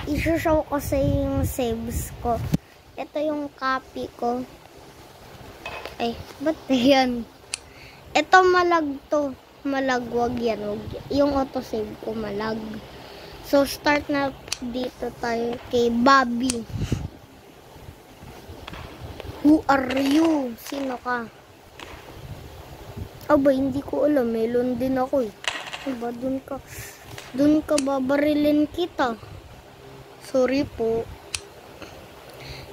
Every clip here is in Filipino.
i-show ko sa yung saves ko. Ito yung copy ko. Ay, ba't yan? Ito malag to. Malag, wag yan. Wag yan. Yung autosave ko malag. So, start na dito tayo kay Bobby. Who are you? Sino ka? Aba, hindi ko alam. Melon din ako eh. Aba, dun ka babarilin kita. Sorry po.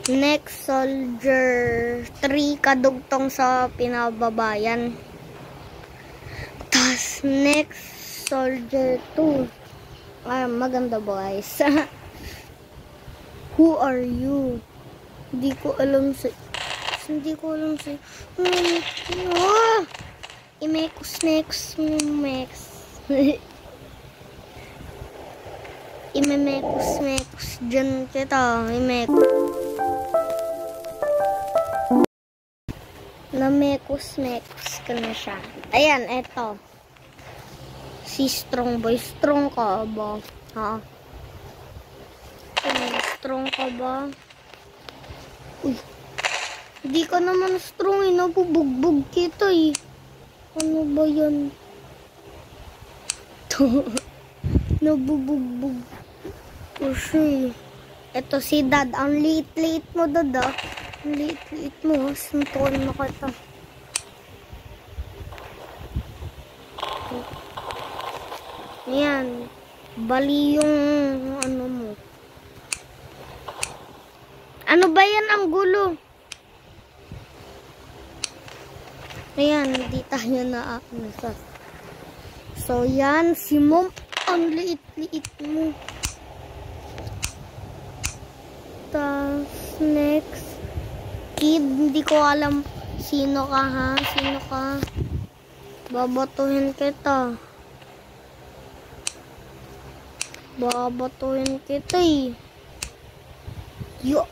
Next soldier 3 kadugtong sa pinababayan. Tas next soldier 2. Ah, maganda ba guys? Who are you? Hindi ko alam sa Imekus next Imekus dyan kita. Namekus ka na siya. Ayan, eto. Si Strong Boy. Strong ka ba? Ha? Strong ka ba? Uy. Hindi ka naman strong eh. Nabubugbog kita eh. Ano ba yan? Nabubugbog ko siya eh. Eto si Dad. Ang liit-liit mo, Dad ah. Ang liit-liit mo. Suntukan mo ka ito. Ayan. Bali yung ano mo. Ano ba yan ang gulo? Ayan. Hindi tayo na So yan. Si Mom. Ang liit-liit mo. Tas next. Kid, hindi ko alam sino ka ha? Sino ka? Babatuhin kita. Babatuhin kita eh. Yo.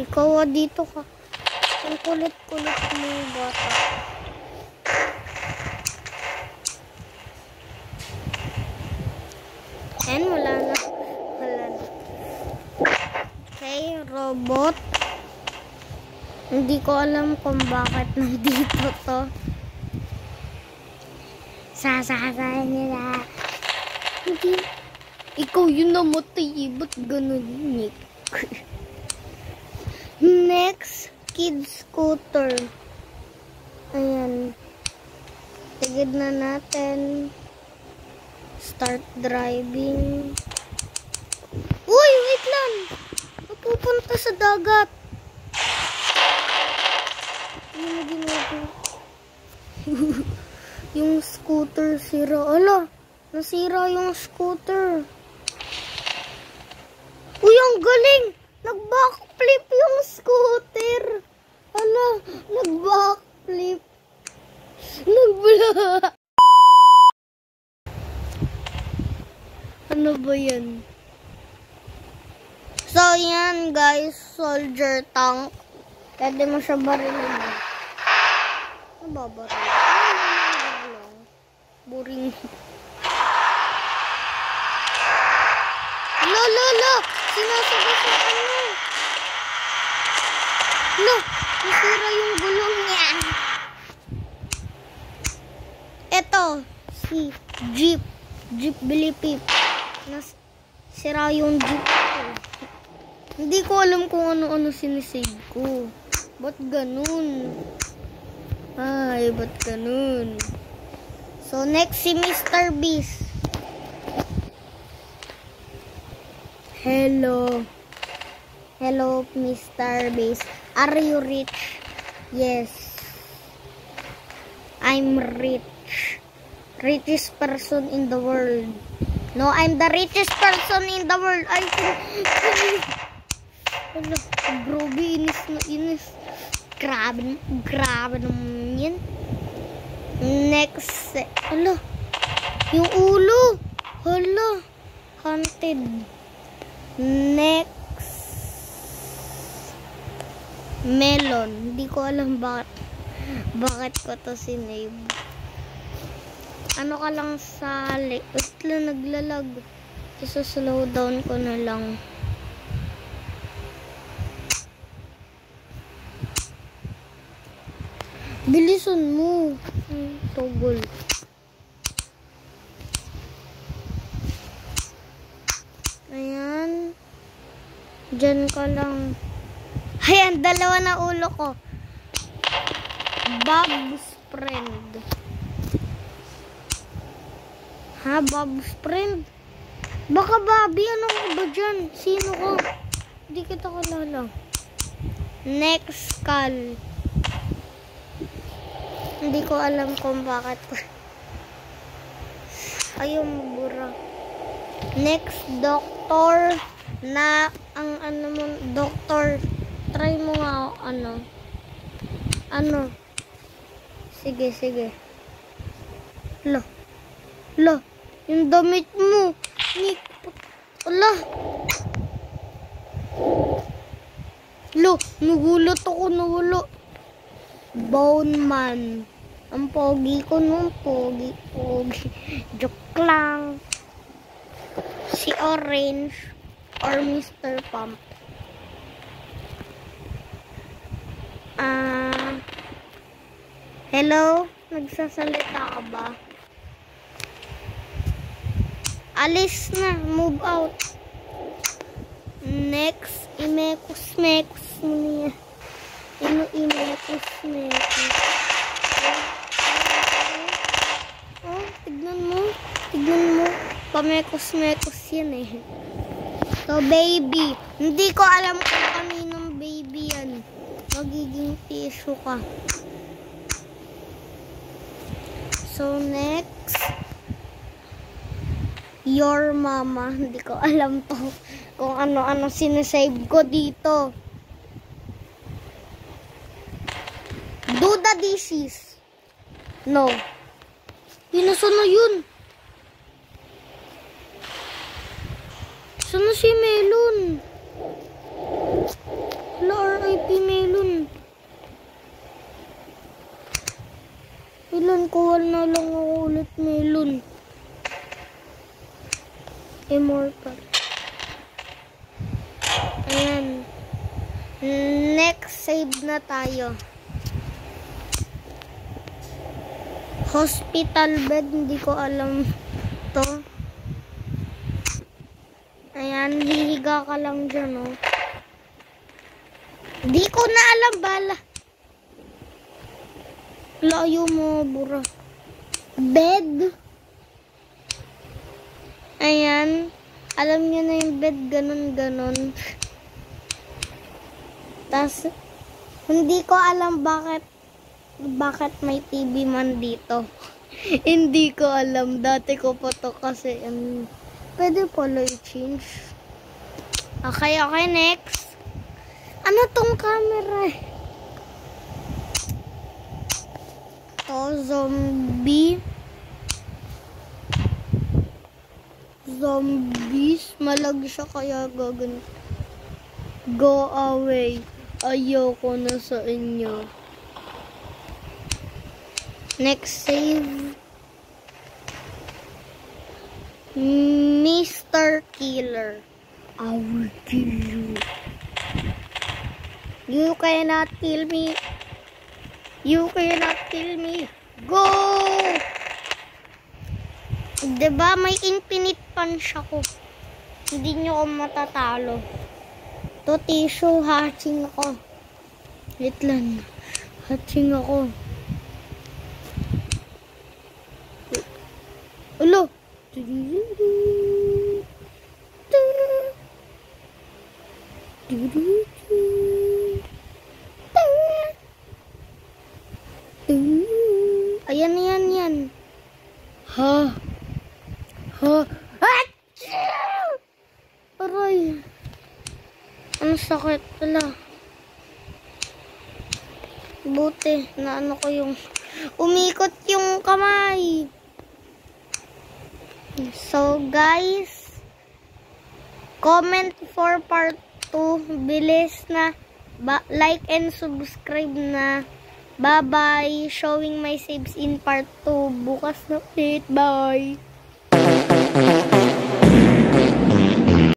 Ikaw dito ka. Ang kulit-kulit mo bata. And wala na. Okay, robot. Hindi ko alam kung bakit nandito to. Sasasahin nila. Hindi. Ikaw yun namatay. Ba't ganun, Nick? Next, Kid Scooter. Ayan. Tigid na natin. Start driving. Uy, wait lang. Pupunta sa dagat. Ano na ginagawa? Yung scooter sira. Ala, nasira yung scooter. Uy, ang galing. Nag-backflip yung scooter. Ala, nag-backflip. Nag-bla. Ano ba yan? So, yan guys, soldier tank. Pwede mo siya barilin. Nababaril. Boring. Lo! Sinasagasaan mo. Lo! Nasira yung gulong niya. Eto, si Jeep. Jeep Bilipip. Nasira yung Jeep ko. Hindi ko alam kung ano-ano sinisave ko. Ba't ganun? Ay, ba't ganun? So, next si Mr. Beast. Hello. Hello, Mr. Beast. Are you rich? Yes. I'm rich. Richest person in the world. No, I'm the richest person in the world. I think... Ano, grabe, inis. Grabe naman yan. Next, ano, yung ulo. Hala, hunted. Next, melon. Hindi ko alam bakit ko to sinave. ano ka lang sa wait lang, naglalag. Isa slow down ko na lang. Bilisan mo. Toggle. Ayan. Diyan ka lang. Ayan, dalawa na ulo ko. Bob's friend. Ha, Bob's friend? Baka Bobby, ano ka ba dyan? Sino ko? Hindi kita kalala. Next call. Hindi ko alam kung bakit. Ayaw mabura. Next, doctor. Na, ang ano mo, doctor. Try mo nga, ano. Sige, sige. Lo. Yung damit mo. Nick. Ala. Lo, nagulat ako, nawala. Bone man. Ang pogi ko nung pogi. Joke lang. Si Orange or Mr. Pump. Hello? Nagsasalita ka ba? Alis na. Move out. Next. Imekus-mekus mo niya. Imekus-mekus. Oh, tignan mo. Pamekos-mekos yan eh. So, baby. Hindi ko alam kung kaninong baby yan. Magiging tissue ka. So, next. Your mama. Hindi ko alam to. Kung ano-ano sinasave ko dito. Do the dishes. No. Pinasa na yun. Sana si Melon? R.I.P. Melon. Ilan kuwal na lang ako ulit Melon. Immortal. Ayan. Next save na tayo. Hospital bed. Hindi ko alam to. Ayan, hihiga ka lang dyan, oh. Di ko na alam, bala. Layo mo, bura. Bed. Ayan. Alam nyo na yung bed, ganon. Tas, hindi ko alam bakit may TV man dito. Hindi ko alam. Dati ko pa to kasi, pwede pala i-change. Okay, next. Ano tong camera? To, zombie. Zombies. Malag siya kaya gagan. Go away. Ayoko na sa inyo. Next save. Mr. Killer. I will kill you. You cannot kill me. You cannot kill me. Go! Diba may infinite punch ako. Hindi nyo ako matatalo. To tissue, hatching ako. Wait lang. Hatching ako. Ulo! Ayan. Ha? Aray. Ang sakit. Ala. Buti na ano ko yung umikot yung kamay. So guys, comment for part 2. Bilis na. Like and subscribe na. Bye-bye. Showing my saves in part 2. Bukas na ulit. Bye.